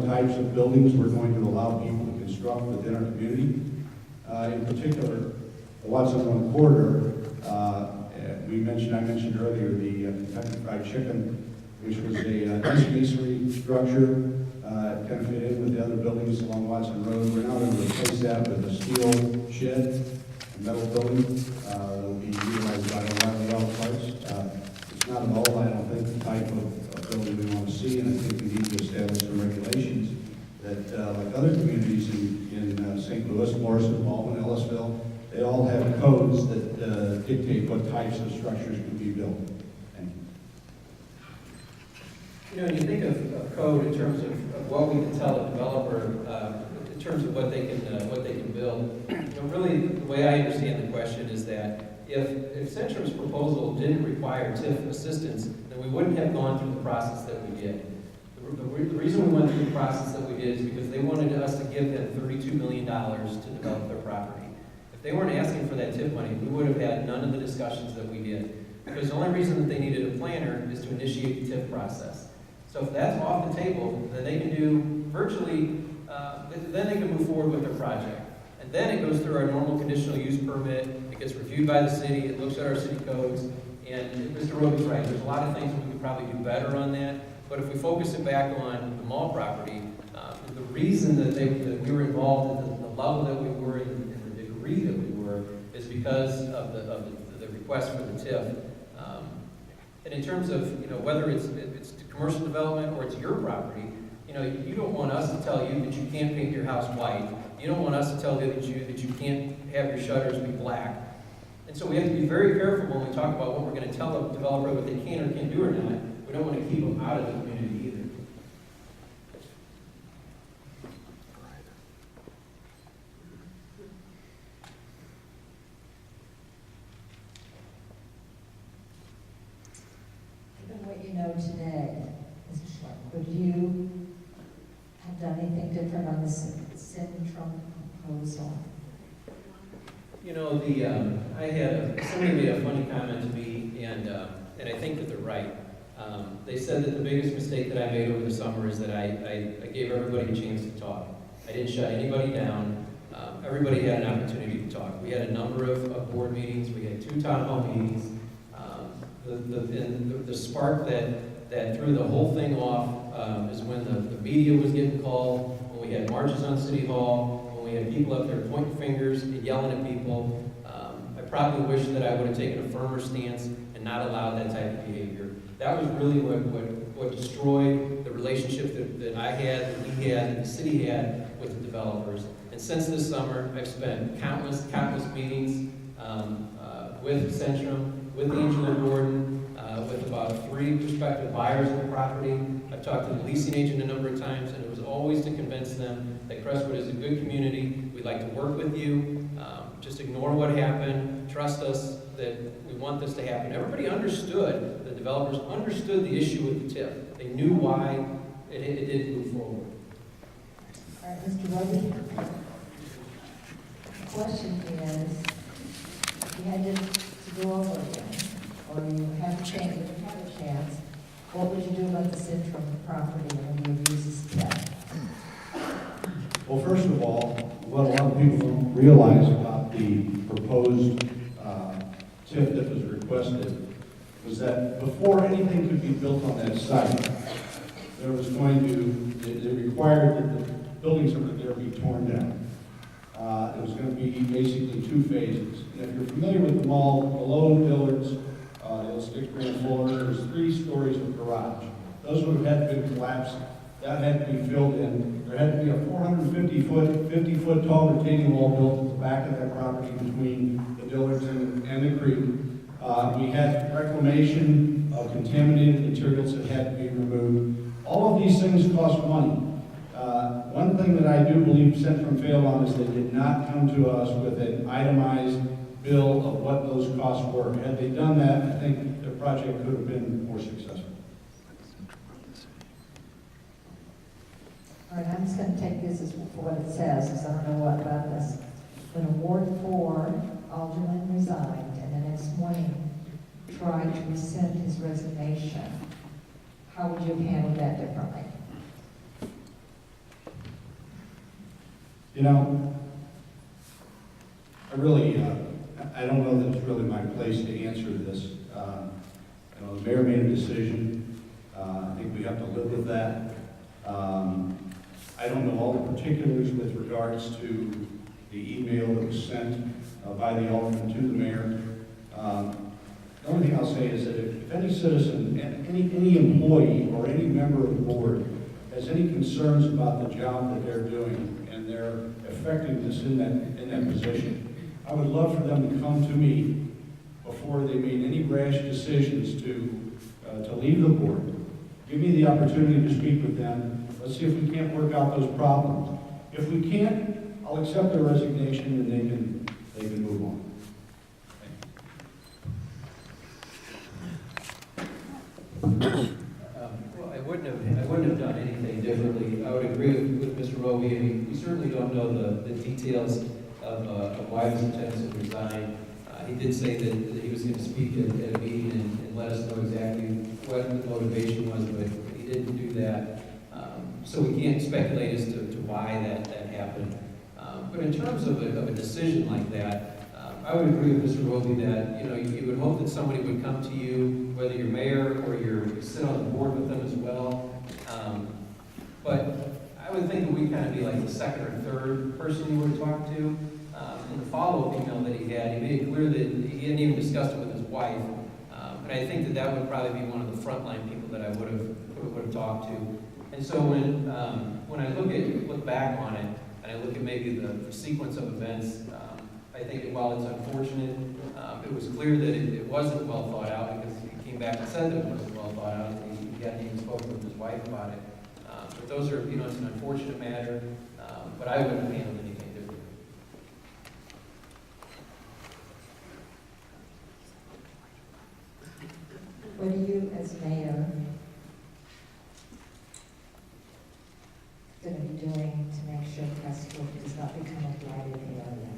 types of buildings we're going to allow people to construct within our community. In particular, the Watson Run corridor, I mentioned earlier the Kentucky Fried Chicken, which was a nice masonry structure, kind of fit in with the other buildings along Watson Road. We're now going to replace that with a steel shed, a metal building that will be utilized by O'Reilly Auto Parts. It's not at all, I don't think, the type of building we want to see, and I think we need to establish some regulations that, like other communities in St. Louis, Morrison, Baldwin, Ellisville, they all have codes that dictate what types of structures can be built. Thank you. You know, when you think of code in terms of what we can tell a developer in terms of what they can build, you know, really the way I understand the question is that if Centrum's proposal didn't require TIF assistance, then we wouldn't have gone through the process that we did. The reason we went through the process that we did is because they wanted us to give them $32 million to develop their property. If they weren't asking for that TIF money, we would have had none of the discussions that we did. Because the only reason that they needed a planner is to initiate the TIF process. So if that's off the table, then they can do virtually, then they can move forward with their project. And then it goes through our normal conditional use permit, it gets reviewed by the city, it looks at our city codes, and Mr. Roby's right, there's a lot of things that we could probably do better on that. But if we focus it back on the mall property, the reason that we were involved at the level that we were and the degree that we were is because of the request for the TIF. And in terms of, you know, whether it's commercial development or it's your property, you know, you don't want us to tell you that you can't paint your house white. You don't want us to tell you that you can't have your shutters be black. And so we have to be very careful when we talk about what we're going to tell a developer what they can or can't do or not. We don't want to keep them out of the community either. Given what you know today, Mr. Schwartz, would you have done anything different on the Centrum proposal? You know, somebody made a funny comment to me, and I think that they're right. They said that the biggest mistake that I made over the summer is that I gave everybody a chance to talk. I didn't shut anybody down. Everybody had an opportunity to talk. We had a number of board meetings. We had 2 town hall meetings. The spark that threw the whole thing off is when the media was getting called, when we had marches on City Hall, when we had people up there pointing fingers and yelling at people. I probably wish that I would have taken a firmer stance and not allowed that type of behavior. That was really what destroyed the relationship that I had, that we had, that the city had with the developers. And since this summer, I've spent countless meetings with Centrum, with Angela Gordon, with about 3 prospective buyers of the property. I've talked to the leasing agent a number of times, and it was always to convince them that Crestwood is a good community. We'd like to work with you. Just ignore what happened. Trust us that we want this to happen. Everybody understood, the developers understood the issue with the TIF. They knew why it didn't move forward. All right, Mr. Roby. The question is, if you had to go over again, or you have a chance, what would you do about the Centrum property and the abuses TIF? Well, first of all, what a lot of people don't realize about the proposed TIF that was requested was that before anything could be built on that site, there was it required that the buildings that were there be torn down. It was going to be basically 2 phases. And if you're familiar with the mall, below Dillard's, the 6-grand floor, there's 3 stories of garage. Those would have had to be collapsed. That had to be filled in. There had to be a 450-foot, 50-foot tall retaining wall built at the back of that property between the Dillards and the creek. We had reclamation of contaminated materials that had to be removed. All of these things cost money. One thing that I do believe Centrum failed on is they did not come to us with an itemized bill of what those costs were. Had they done that, I think the project could have been more successful. All right, I'm just going to take this as for what it says, because I don't know what about this. When Ward 4 alderman resigned, and the next morning tried to rescind his resignation, how would you have handled that differently? You know, I really, I don't know that it's really my place to answer this. You know, the mayor made a decision. I think we have to live with that. I don't know all the particulars with regards to the email that was sent by the alderman to the mayor. The only thing I'll say is that if any citizen, any employee or any member of the board has any concerns about the job that they're doing and their effectiveness in that position, I would love for them to come to me before they made any rash decisions to leave the board. Give me the opportunity to speak with them. Let's see if we can't work out those problems. If we can't, I'll accept their resignation and they can move on. Well, I wouldn't have done anything differently. I would agree with Mr. Roby. I mean, we certainly don't know the details of why he was intending to resign. He did say that he was going to speak at a meeting and let us know exactly what the motivation was, but he didn't do that. So we can't speculate as to why that happened. But in terms of a decision like that, I would agree with Mr. Roby that, you know, you would hope that somebody would come to you, whether you're mayor or you sit on the board with them as well. But I would think that we kind of be like the second or third person you would talk to. In the follow-up email that he had, he made it clear that he hadn't even discussed it with his wife. And I think that would probably be one of the frontline people that I would have talked to. And so when I look back on it, and I look at maybe the sequence of events, I think that while it's unfortunate, it was clear that it wasn't well thought out, because he came back and said that it wasn't well thought out. He hadn't even spoken with his wife about it. But those are, you know, it's an unfortunate matter, but I wouldn't handle anything differently. What are you, as mayor, going to be doing to make sure Crestwood does not become a blighted area?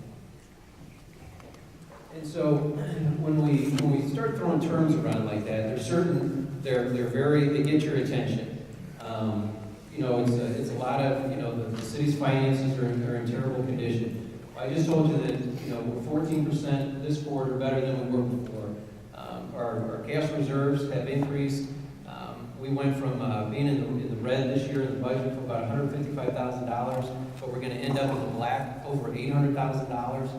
And so when we start throwing terms around like that, they get your attention. You know, it's a lot of, you know, the city's finances are in terrible condition. I just told you that, you know, we're 14% this quarter better than we were before. Our cash reserves have increased. We went from being in the red this year in the budget for about $155,000, but we're going to end up in the black over $800,000.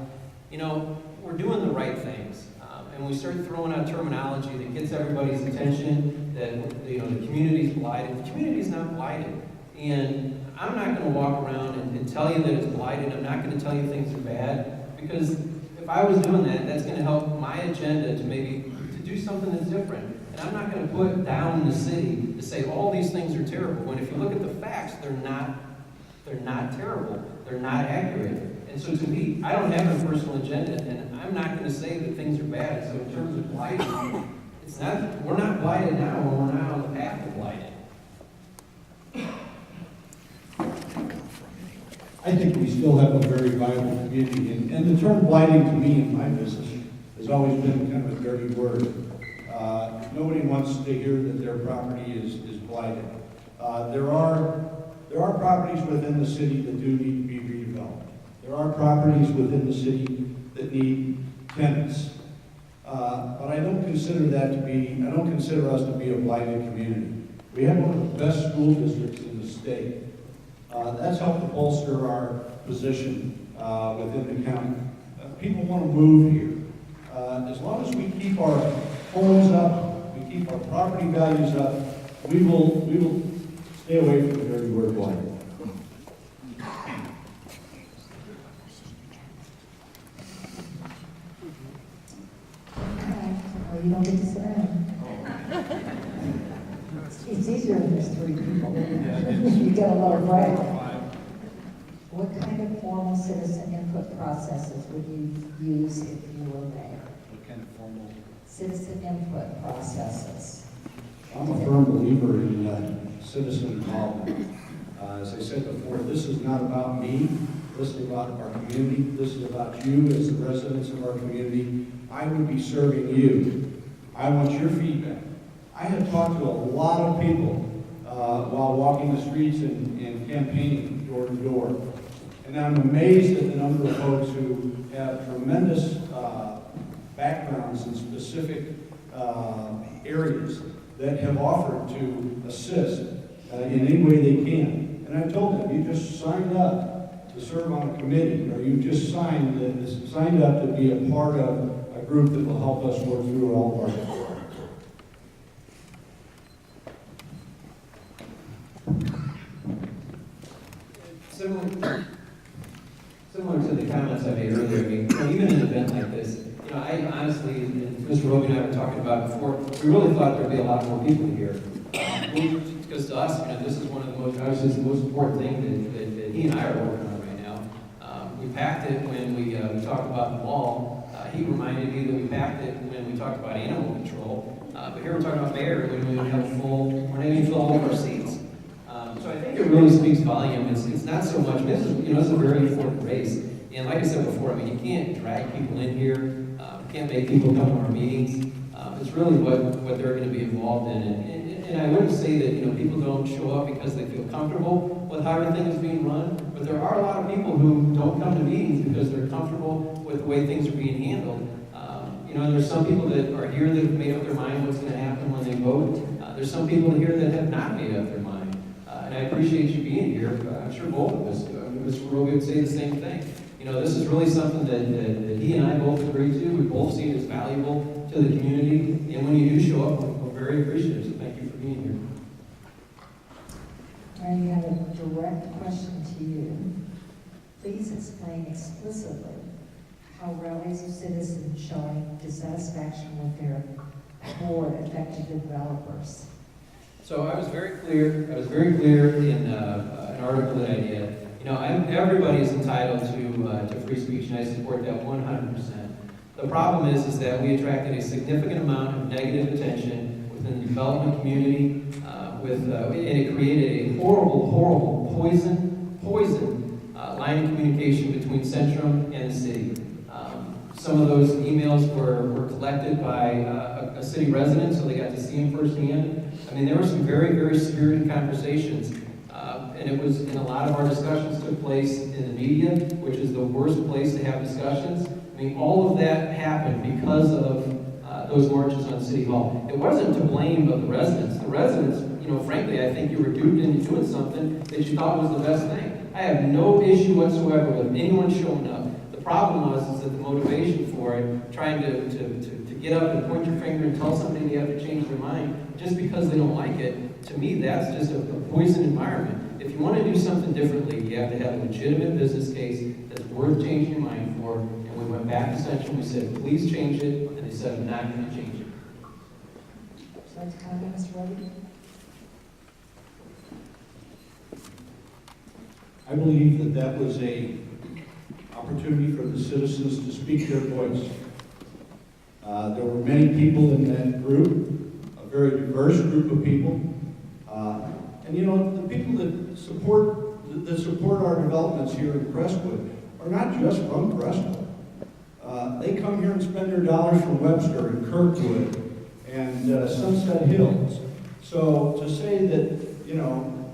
You know, we're doing the right things, and we start throwing out terminology that gets everybody's attention, that, you know, the community's blighted. The community's not blighted, and I'm not going to walk around and tell you that it's blighted. I'm not going to tell you things are bad, because if I was doing that, that's going to help my agenda to maybe to do something that's different. And I'm not going to put down the city to say all these things are terrible, when if you look at the facts, they're not terrible. They're not accurate. And so to me, I don't have a personal agenda, and I'm not going to say that things are bad. So in terms of blighted, we're not blighted now, or we're not on the path to blighted. I think we still have a very viable community, and the term blighting to me in my business has always been kind of a dirty word. Nobody wants to hear that their property is blighted. There are properties within the city that do need to be redeveloped. There are properties within the city that need tenants. But I don't consider us to be a blighted community. We have one of the best school districts in the state. That's helped to bolster our position within the county. People want to move here. As long as we keep our homes up, we keep our property values up, we will stay away from the dirty word blighted. Well, you don't get to sit down. It's easier when there's three people. You get a lower bracket. What kind of formal citizen input processes would you use if you were mayor? What kind of formal? Citizen input processes. I'm a firm believer in citizen involvement. As I said before, this is not about me. This is about our community. This is about you as the residents of our community. I would be serving you. I want your feedback. I have talked to a lot of people while walking the streets and campaigning door to door. And I'm amazed at the number of folks who have tremendous backgrounds in specific areas that have offered to assist in any way they can. And I told them, you just signed up to serve on a committee, or you just signed up to be a part of a group that will help us work through all of our problems. Similar to the comments I made earlier, I mean, even an event like this, I honestly, and Mr. Roby and I were talking about before, we really thought there'd be a lot more people here. Because to us, this is one of the most, obviously, the most important thing that he and I are working on right now. We packed it when we talked about the mall. He reminded me that we packed it when we talked about animal control. But here we're talking about mayor, when we have we're not even fill all of our seats. So I think it really speaks volume. It's not so much, this is a very important race. And like I said before, you can't drag people in here. You can't make people come to our meetings. It's really what they're going to be involved in. And I wouldn't say that, people don't show up because they feel comfortable with how everything is being run, but there are a lot of people who don't come to meetings because they're comfortable with the way things are being handled. There's some people that are here that have made up their mind what's going to happen when they vote. There's some people here that have not made up their mind. And I appreciate you being here. I'm sure both of us, Mr. Roby would say the same thing. This is really something that he and I both agree to. We both see it as valuable to the community. And when you do show up, we're very appreciative. So thank you for being here. I have a direct question to you. Please explain explicitly how rallies of citizens showing dissatisfaction with their board affected the developers. So I was very clear in an article that I did. Everybody is entitled to free speech, and I support that 100%. The problem is that we attracted a significant amount of negative attention within the development community, and it created a horrible poison line of communication between Centrum and the city. Some of those emails were collected by a city resident, so they got to see them firsthand. There were some very, very spirited conversations. And a lot of our discussions took place in the media, which is the worst place to have discussions. All of that happened because of those marches on City Hall. It wasn't to blame of the residents. The residents, frankly, I think you were duped into doing something that you thought was the best thing. I have no issue whatsoever with anyone showing up. The problem was that the motivation for it, trying to get up and point your finger and tell somebody they have to change their mind just because they don't like it, to me, that's just a poison environment. If you want to do something differently, you have to have a legitimate business case that's worth changing your mind for. And we went back to Central, we said, please change it, and they said, I'm not going to change it. Would you like to comment, Mr. Roby? I believe that was a opportunity for the citizens to speak their voice. There were many people in that group, a very diverse group of people. And the people that support our developments here in Crestwood are not just from Crestwood. They come here and spend their dollars from Webster and Kirkwood and Sunset Hills. So to say that,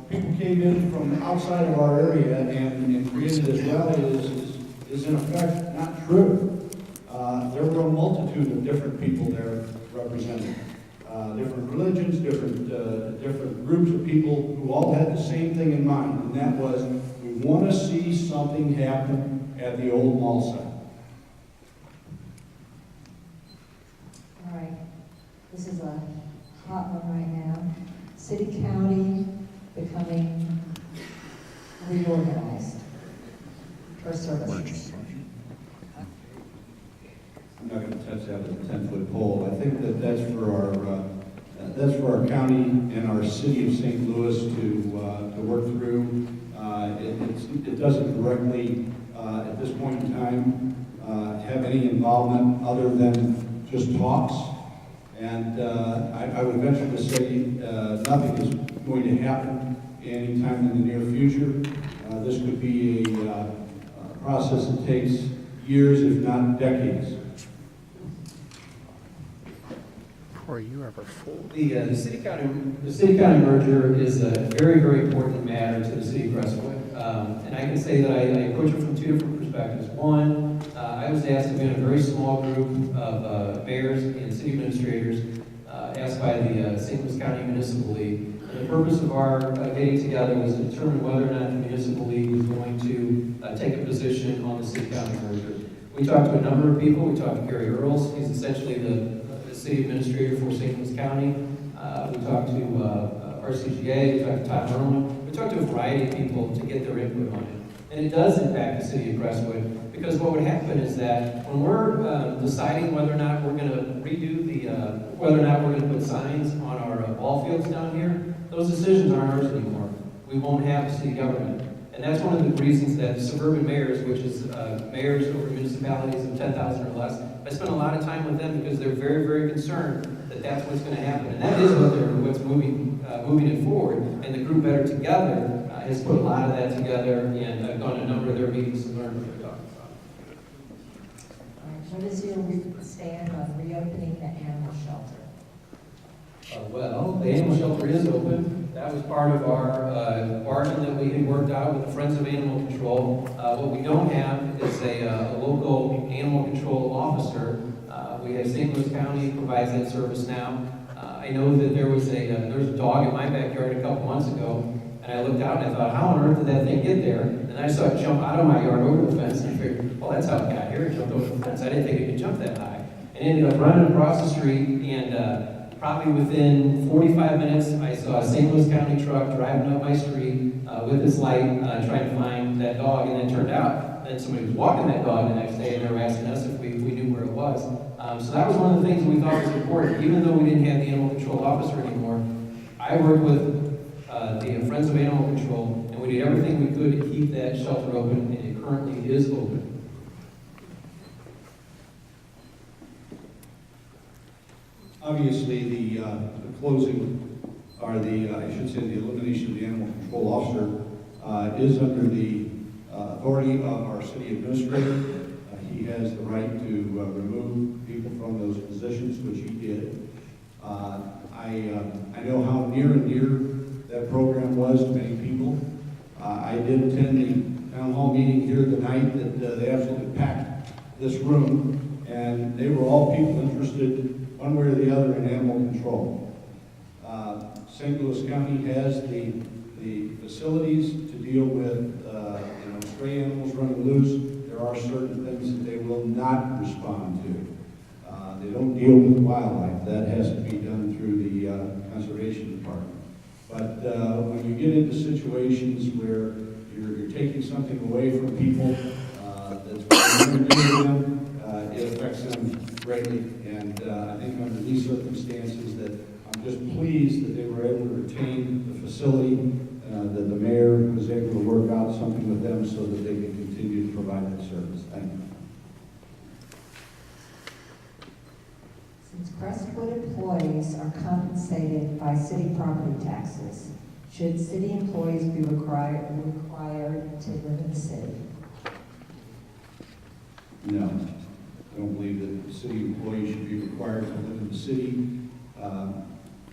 people came in from outside of our area and created this rally is in effect not true. There were a multitude of different people there represented. Different religions, different groups of people who all had the same thing in mind, and that was, we want to see something happen at the old mall site. All right. This is a hot one right now. City, county becoming reorganized for services. I'm not going to touch that with a 10-foot pole. I think that's for our county and our city of St. Louis to work through. It doesn't directly, at this point in time, have any involvement other than just talks. And I would venture to say nothing is going to happen anytime in the near future. This could be a process that takes years, if not decades. Are you ever full? The city county merger is a very, very important matter to the city of Crestwood. And I can say that I approach it from two different perspectives. One, I was asked to be in a very small group of mayors and city administrators asked by the St. Louis County Municipal League. And the purpose of our getting together was to determine whether or not the Municipal League was going to take a position on the city-county merger. We talked to a number of people. We talked to Gary Earls. He's essentially the city administrator for St. Louis County. We talked to RCGA. We talked to Todd Merlin. We talked to a variety of people to get their input on it. And it does impact the city of Crestwood, because what would happen is that when we're deciding whether or not we're going to redo whether or not we're going to put signs on our ball fields down here, those decisions aren't ours anymore. We won't have city government. And that's one of the reasons that suburban mayors, which is mayors over municipalities of 10,000 or less, I spend a lot of time with them because they're very, very concerned that that's what's going to happen. And that is what's moving it forward. And the group Better Together has put a lot of that together and gone to a number of their meetings and learned what they're talking about. What is your stand on reopening the animal shelter? Well, the animal shelter is open. That was part of our bargain that we had worked out with the Friends of Animal Control. What we don't have is a local animal control officer. We have St. Louis County provides that service now. I know that there was a dog in my backyard a couple months ago, and I looked out and I thought, how on earth did that thing get there? And I saw it jump out of my yard over the fence, and I figured, well, that's how it got here. It jumped over the fence. I didn't think it could jump that high. And it ended up running across the street, and probably within 45 minutes, I saw a St. Louis County truck driving up my street with its light, trying to find that dog, and it turned out that somebody was walking that dog the next day, and they were asking us if we knew where it was. So that was one of the things that we thought was important. Even though we didn't have the animal control officer anymore, I worked with the Friends of Animal Control, and we did everything we could to keep that shelter open, and it currently is open. Obviously, the closing, or I should say the elimination of the animal control officer is under the authority of our city administrator. He has the right to remove people from those positions, which he did. I know how near and dear that program was to many people. I did attend the town hall meeting here tonight that they absolutely packed this room, and they were all people interested one way or the other in animal control. St. Louis County has the facilities to deal with stray animals running loose. There are certain things that they will not respond to. They don't deal with wildlife. That has to be done through the conservation department. But when you get into situations where you're taking something away from people that's near to them, it affects them greatly. And I think under these circumstances that I'm just pleased that they were able to retain the facility, that the mayor was able to work out something with them so that they can continue to provide that service. Thank you. Since Crestwood employees are compensated by city property taxes, should city employees be required to live in the city? No. I don't believe that city employees should be required to live in the city.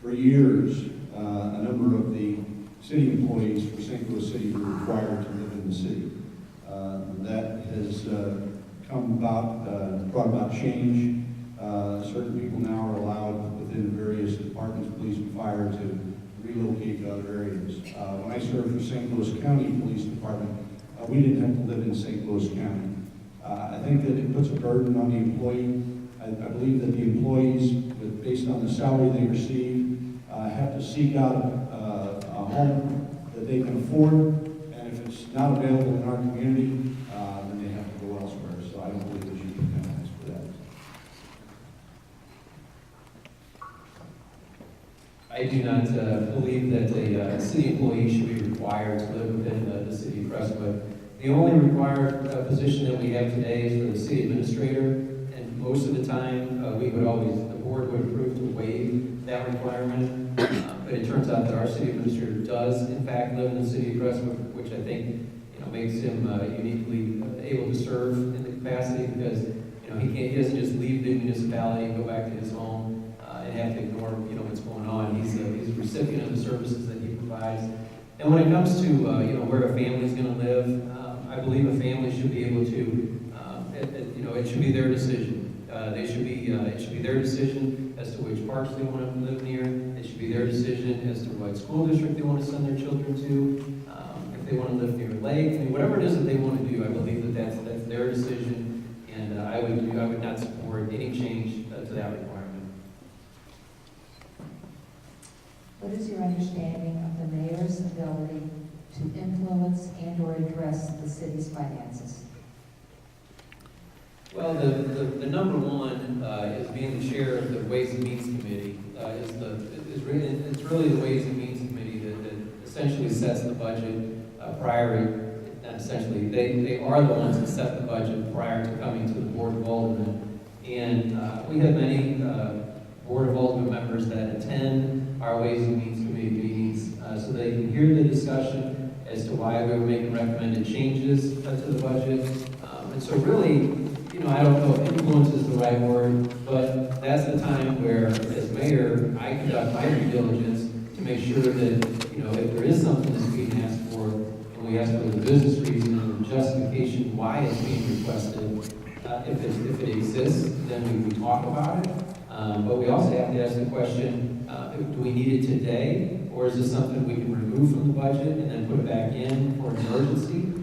For years, a number of the city employees for St. Louis City were required to live in the city. That has brought about change. Certain people now are allowed within various departments, police and fire, to relocate to other areas. When I served for St. Louis County Police Department, we didn't have to live in St. Louis County. I think that it puts a burden on the employee. I believe that the employees, based on the salary they receive, have to seek out a home that they can afford, and if it's not available in our community, then they have to go elsewhere. So I don't believe there should be penalties for that. I do not believe that a city employee should be required to live within the city of Crestwood. The only required position that we have today is for the city administrator, and most of the time, the board would approve to waive that requirement. But it turns out that our city administrator does, in fact, live in the city of Crestwood, which I think makes him uniquely able to serve in the capacity, because he doesn't just leave the municipality and go back to his home and have to ignore what's going on. He's a recipient of the services that he provides. And when it comes to, where a family's gonna live, I believe a family should be able to, it should be their decision. It should be their decision as to which parks they want to live near. It should be their decision as to what school district they want to send their children to. If they want to live near a lake, I mean, whatever it is that they want to do, I believe that that's their decision. And I would not support any change to that requirement. What is your understanding of the mayor's ability to influence and/or address the city's finances? Well, the number one is being the chair of the Ways and Means Committee. It's really the Ways and Means Committee that essentially sets the budget prior. Not essentially, they are the ones that set the budget prior to coming to the Board of Aldermen. And we have many Board of Aldermen members that attend our Ways and Means Committee meetings so they can hear the discussion as to why we were making recommended changes to the budget. And so really, I don't know if influence is the right word, but that's the time where, as mayor, I conduct my due diligence to make sure that, if there is something that's being asked for, and we ask for the business reason and the justification why it's being requested, if it exists, then we talk about it. But we also have to ask the question, do we need it today, or is this something we can remove from the budget and then put it back in for an emergency?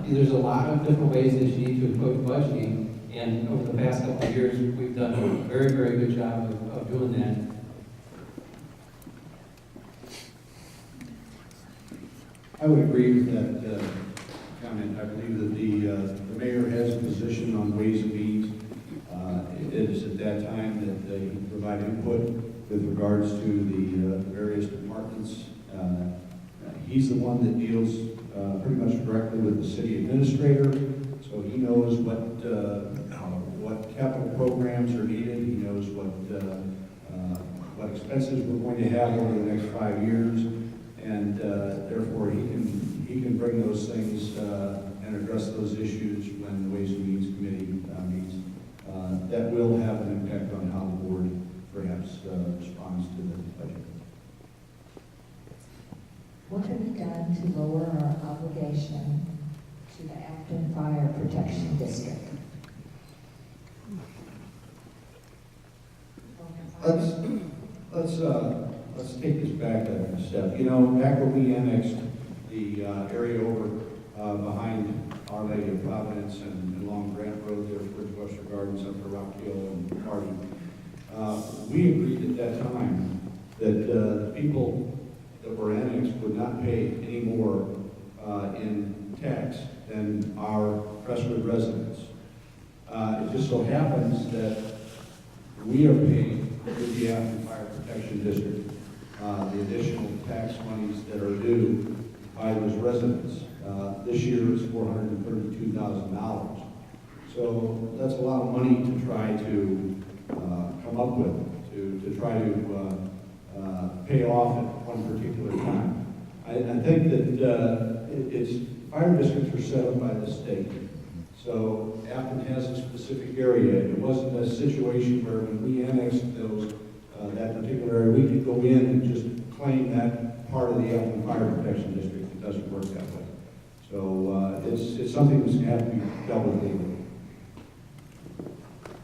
There's a lot of different ways that you need to approach budgeting. And over the past couple of years, we've done a very, very good job of doing that. I would agree with that comment. I believe that the mayor has a position on Ways and Means. It is at that time that they provide input with regards to the various departments. He's the one that deals pretty much directly with the city administrator, so he knows what capital programs are needed. He knows what expenses we're going to have over the next 5 years, and therefore he can bring those things and address those issues when the Ways and Means Committee meets. That will have an impact on how the board perhaps responds to the budget. What have you done to lower our obligation to the Acton Fire Protection District? Let's take this back a step. Back when we annexed the area over behind Our Lady of Providence and along Grant Road there towards Webster Gardens up to Rock Hill and Harding, we agreed at that time that the people that were annexed would not pay any more in tax than our Crestwood residents. It just so happens that we are paying with the Acton Fire Protection District the additional tax monies that are due by those residents. This year is $432,000. So that's a lot of money to try to come up with, to try to pay off at one particular time. I think that fire districts are set up by the state. So Acton has a specific area. It wasn't a situation where when we annexed that particular area, we could go in and just claim that part of the Acton Fire Protection District. It doesn't work that way. So it's something that's going to have to be dealt with legally.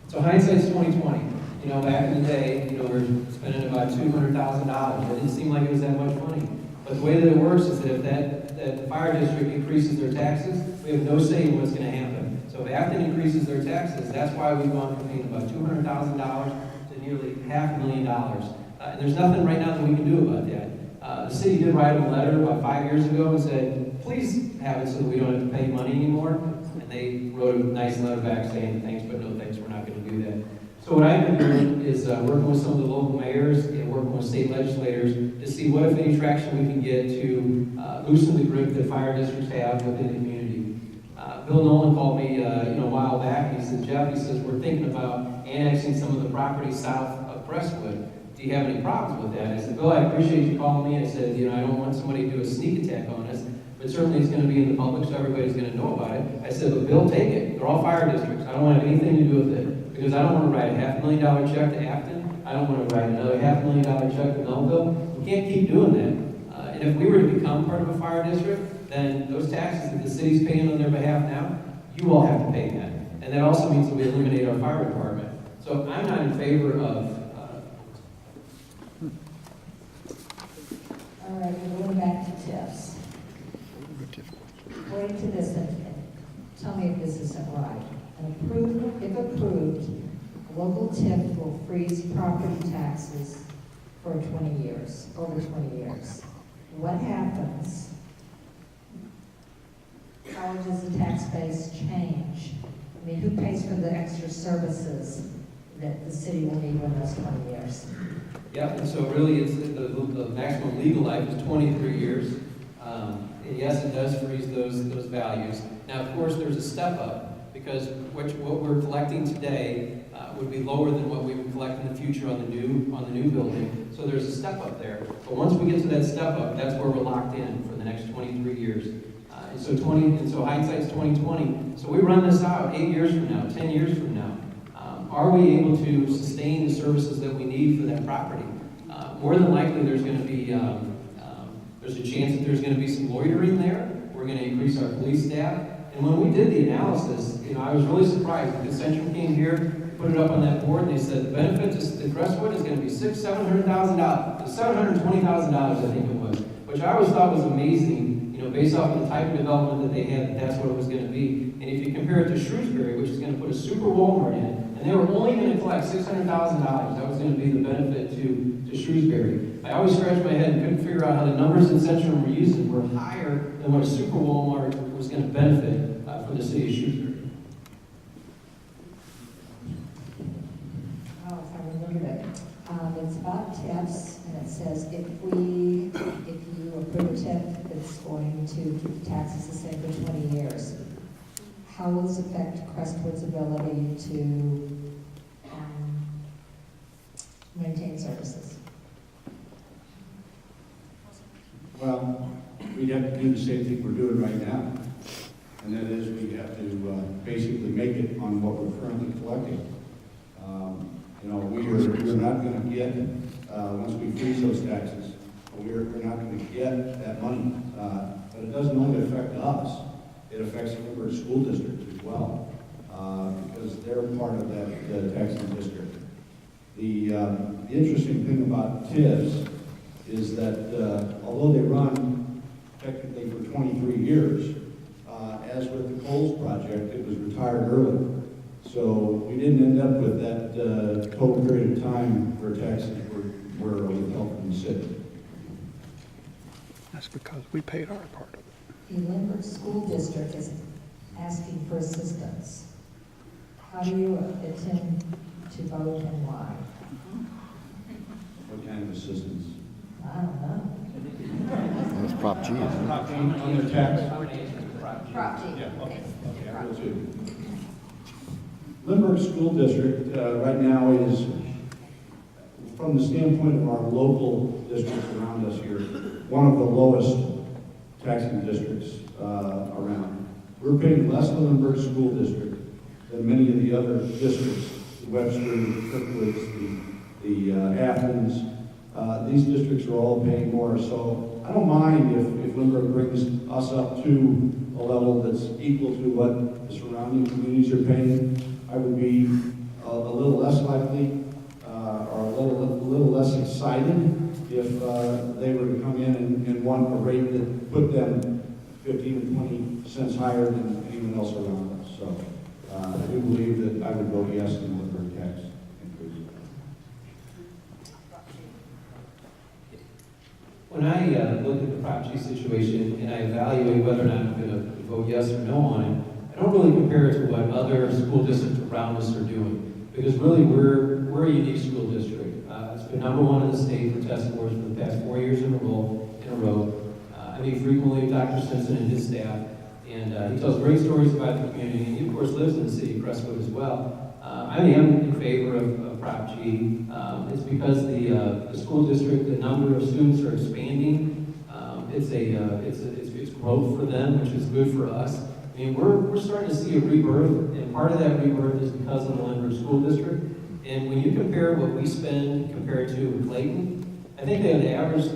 So hindsight's 20/20. Back in the day, we were spending about $200,000. It didn't seem like it was that much money. But the way that it works is that if that fire district increases their taxes, we have no say in what's going to happen. So if Acton increases their taxes, that's why we've gone from paying about $200,000 to nearly $500,000. And there's nothing right now that we can do about that. The city did write them a letter about 5 years ago and said, please have it so that we don't have to pay money anymore. And they wrote a nice letter back saying, thanks, but no thanks, we're not going to do that. So what I've been doing is working with some of the local mayors and working with state legislators to see what, if any, traction we can get to loosen the grip that fire districts have within the community. Bill Nolan called me a while back. He said, Jeff, we're thinking about annexing some of the property south of Crestwood. Do you have any problems with that? I said, Bill, I appreciate you calling me. I said, I don't want somebody to do a sneak attack on us, but certainly it's going to be in the public so everybody's going to know about it. I said, but Bill, take it. They're all fire districts. I don't want to have anything to do with it because I don't want to write a $500,000 check to Acton. I don't want to write another $500,000 check to Melville. We can't keep doing that. And if we were to become part of a fire district, then those taxes that the city's paying on their behalf now, you all have to pay that. And that also means that we eliminate our fire department. So I'm not in favor of, All right, we're going back to TIFs. According to this, and tell me if this isn't right, if approved, a local TIF will freeze property taxes for 20 years, over 20 years. What happens? How does the tax base change? I mean, who pays for the extra services that the city will need in those 20 years? yeah, and so really it's the maximum legal life is 23 years. And yes, it does freeze those values. Now, of course, there's a step up because what we're collecting today would be lower than what we would collect in the future on the new building. So there's a step up there. But once we get to that step up, that's where we're locked in for the next 23 years. And so hindsight's 2020. So we run this out 8 years from now, 10 years from now. Are we able to sustain the services that we need for that property? More than likely, there's going to be there's a chance that there's going to be some loitering there. We're going to increase our police staff. And when we did the analysis, I was really surprised because Central came here, put it up on that board, and they said the benefit to Crestwood is going to be $720,000, I think it was, which I always thought was amazing. Based off of the type of development that they had, that's what it was going to be. And if you compare it to Shrewsbury, which is going to put a super Walmart in, and they were only going to collect $600,000, that was going to be the benefit to Shrewsbury. I always scratched my head and couldn't figure out how the numbers that Central were using were higher than what a super Walmart was going to benefit for the city of Shrewsbury. Oh, if I remember it. It's about TIFs, and it says if you approve a TIF, it's going to keep the taxes the same for 20 years. How will this affect Crestwood's ability to maintain services? Well, we'd have to do the same thing we're doing right now. And that is we'd have to basically make it on what we're currently collecting. We're not going to get, once we freeze those taxes, we're not going to get that money. But it doesn't only affect us, it affects the Lindbergh School District as well, because they're part of that taxing district. The interesting thing about TIFs is that although they run technically for 23 years, as with the Coles project, it was retired early. So we didn't end up with that total period of time where taxes were withheld from the city. That's because we paid our part of it. The Lindbergh School District is asking for assistance. How do you intend to vote and why? What kind of assistance? I don't know. That's Prop G, isn't it? On their tax? Prop G. Yeah, okay, I will too. Lindbergh School District right now is, from the standpoint of our local districts around us here, one of the lowest taxing districts around. We're paying less than Lindbergh School District than many of the other districts, the Webster, the Kirkwoods, the Athens. These districts are all paying more, so I don't mind if Lindbergh brings us up to a level that's equal to what the surrounding communities are paying. I would be a little less likely or a little less excited if they were to come in and want a rate that put them 15 to 20 cents higher than anyone else around us. So I do believe that I would vote yes on the Lindbergh tax increase. When I look at the Prop G situation and I evaluate whether or not I'm going to vote yes or no on it, I don't really compare it to what other school districts around us are doing, because really we're a unique school district. It's been #1 in the state for test scores for the past 4 years in a row. I meet frequently with Dr. Simpson and his staff, and he tells great stories about the community, and he of course lives in the city of Crestwood as well. I am in favor of Prop G. It's because the school district, the number of students are expanding. It's growth for them, which is good for us. I mean, we're starting to see a rebirth, and part of that rebirth is because of the Lindbergh School District. And when you compare what we spend compared to Clayton, I think they have an average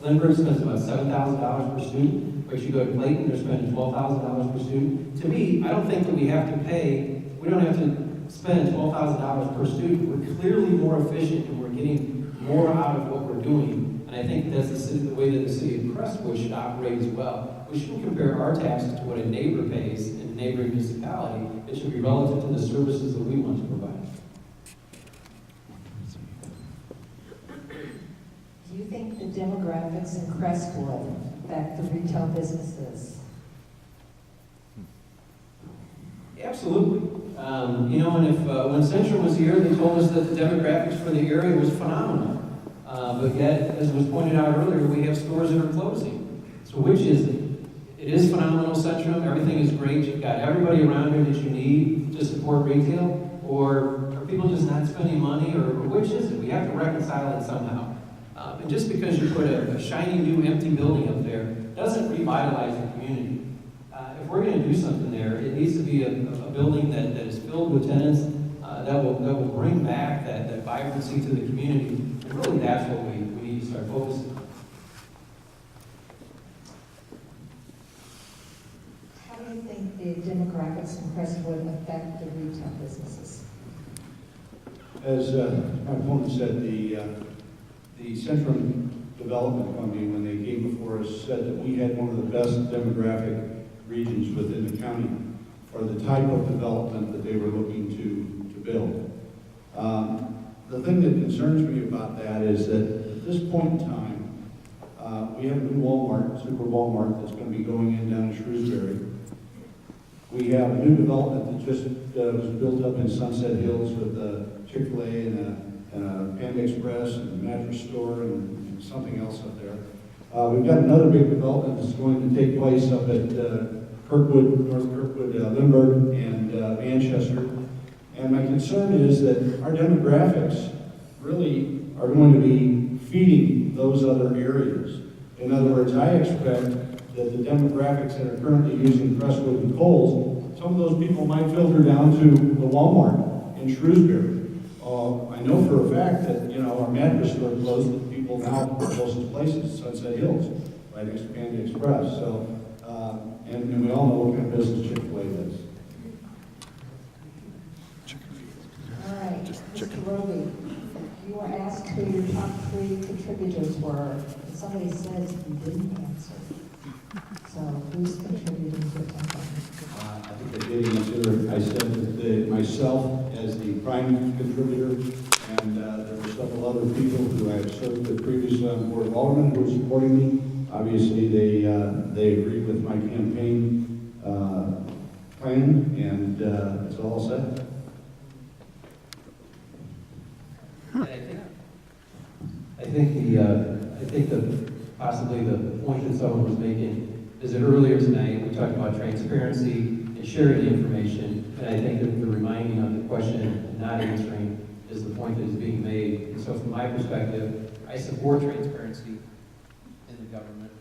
Lindbergh spends about $7,000 per student, but you go to Clayton, they're spending $12,000 per student. To me, I don't think that we don't have to spend $12,000 per student. We're clearly more efficient and we're getting more out of what we're doing. And I think that's the way that the city of Crestwood should operate as well. We shouldn't compare our taxes to what a neighbor pays in a neighboring municipality. It should be relative to the services that we want to provide. Do you think the demographics in Crestwood affect the retail businesses? Absolutely. And if when Central was here, they told us that the demographics for the area was phenomenal. But yet, as was pointed out earlier, we have stores that are closing. So which is it? It is phenomenal, Central. Everything is great. You've got everybody around here that you need to support retail. Or are people just not spending money? Or which is it? We have to reconcile it somehow. And just because you put a shiny new empty building up there doesn't revitalize the community. If we're going to do something there, it needs to be a building that is filled with tenants that will bring back that vibrancy to the community. And really, that's what we need to start focusing on. How do you think the demographics in Crestwood affect the retail businesses? As my opponent said, the Central Development Company, when they came before us, said that we had one of the best demographic regions within the county for the type of development that they were looking to build. The thing that concerns me about that is that at this point in time, we have a new Walmart, Super Walmart, that's going to be going in down in Shrewsbury. We have a new development that just was built up in Sunset Hills with a Chick-fil-A and a Panda Express and a mattress store and something else up there. We've got another big development that's going to take place up at Kirkwood, North Kirkwood, Lindbergh, and Manchester. And my concern is that our demographics really are going to be feeding those other areas. In other words, I expect that the demographics that are currently using Crestwood and Kohl's, some of those people might filter down to the Walmart in Shrewsbury. I know for a fact that, our mattress store closed, that people now go to closest places, Sunset Hills, right next to Panda Express. So, and we all know what kind of business Chick-fil-A is. All right, Mr. Roby, you were asked who your top 3 contributors were, and somebody said you didn't answer. So who's contributing to something? I think I did answer. I said that myself as the prime contributor, and there were several other people who I have served with previously on the Board of Aldermen who were supporting me. Obviously, they agreed with my campaign plan, and it's all set. I think possibly the point that someone was making is that earlier tonight we talked about transparency and sharing the information, and I think that the reminding of the question and not answering is the point that is being made. And so from my perspective, I support transparency in the government.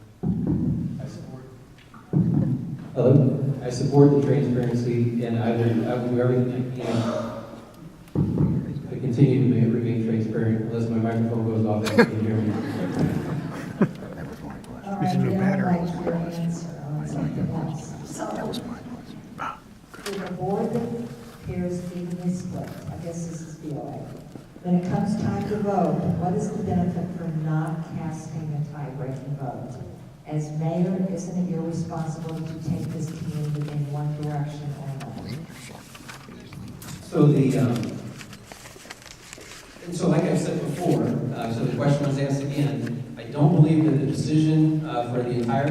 I support the transparency, and I will do everything I can to continue to remain transparent, unless my microphone goes off and you can hear me. All right, we don't like your answer on something else. That was my question. If the board appears evenly split, I guess this is BOA. When it comes time to vote, what is the benefit for not casting a tie-breaking vote? As mayor, isn't it your responsibility to take this community in one direction or another? So like I said before, so the question was asked again, I don't believe that the decision for the entire